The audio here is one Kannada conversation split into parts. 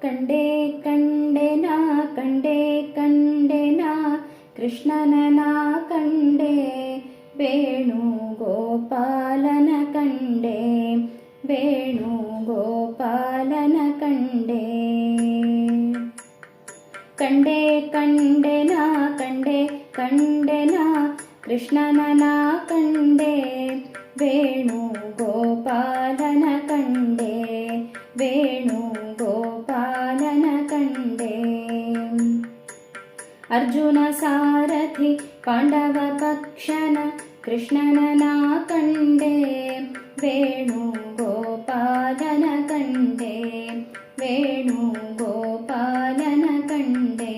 ಕಂಡೆ ಕಂಡೆನ ಕಂಡೆ ಕಂಡೆನ ಕೃಷ್ಣನ ಕಂಡೆ ವೇಣುಗೋಪಾಲನ ಕಂಡೆ ವೇಣುಗೋಪಾಲನ ಕಂಡೆ ಕಂಡೆ ಕಂಡೆನ ಕಂಡೆ ಕಂಡೆನ ಕೃಷ್ಣನ ಕಂಡೆ ವೇಣುಗೋಪಾಲನ ಕಂಡೆ ವೇಣುಗೋಪಾಲನ ಕಂಡೆ ಅರ್ಜುನ ಸಾರಥಿ ಪಾಂಡವ ಪಕ್ಷನ ಕೃಷ್ಣನ ಕಂಡೆ ವೇಣುಗೋಪಾಲನ ಕಂಡೆ ವೇಣುಗೋಪಾಲನ ಕಂಡೆ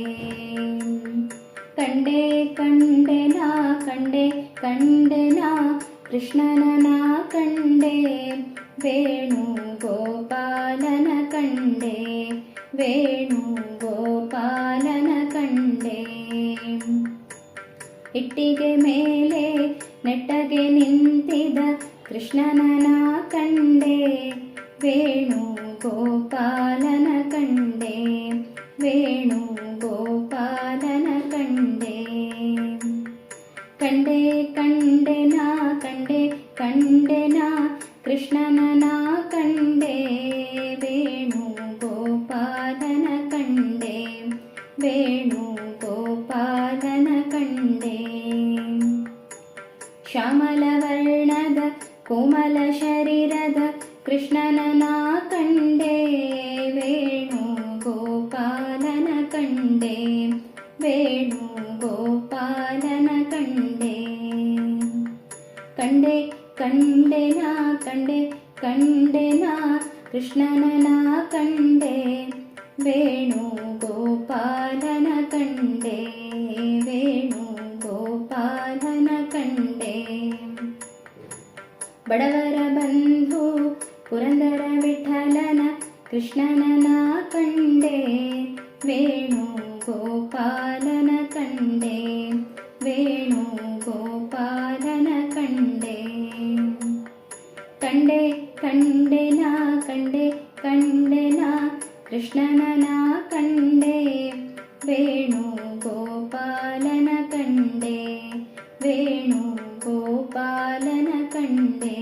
ಕಂಡೆ ಕಂಡೆನ ಕಂಡೆ ಕಂಡೆನ ಕೃಷ್ಣನ ಕಂಡೆ ವೇಣುಗೋಪಾಲನ ಕಂಡೆ ವೇಣುಗೋಪಾಲನ ಕಂಡೆ ಇಟ್ಟಿಗೆ ಮೇಲೆ ನೆಟ್ಟಗೆ ನಿಂತಿದ ಕೃಷ್ಣನ ಕಂಡೆ ವೇಣುಗೋಪಾಲನ ಕಂಡೆ ವೇಣುಗೋಪಾಲನ ಕಂಡೆ ಕಂಡೆ ಕಂಡೆನ ಕಂಡೆ ಕಂಡೆನ ಕೃಷ್ಣನ ಕಂಡೆ ವೇಣುಗೋಪಾಲನ ಕಂಡೆ ವೇಣುಗೋಪಾಲನ ಕಂಡೆ ಶ್ಯಾಮಲವರ್ಣದ ಕೋಮಲ ಶರೀರದ ಕೃಷ್ಣನ ಕಂಡೆ ವೇಣುಗೋಪಾಲನ ಕಂಡೆ ವೇಣುಗೋಪಾಲನ ಕಂಡೆ ಕಂಡೆ ಕಂಡೆನ ಕಂಡೆ ಕಂಡೆನ ಕೃಷ್ಣನ ಕಂಡೆ ವೇಣುಗೋಪಾಲನ ಕಂಡೆ ವೇಣುಗೋಪಾಲನ ಕಂಡೆ ಬಡವರ ಬಂಧು ಪುರಂದರ ವಿಠಲನ ಕೃಷ್ಣನ ಕಂಡೆ ವೇಣುಗೋಪಾಲನ ಕಂಡೆ ವೇಣುಗೋಪಾಲನ ಕಂಡೆ ಕಂಡೆ ಕಂಡೆನ ಕಂಡೆ ಕಂಡೆನ ಕೃಷ್ಣನ ಕಂಡೆ ವೇಣುಗೋಪಾಲನ ಕಂಡೆ ವೇಣುಗೋಪಾಲನ ಕಂಡೆ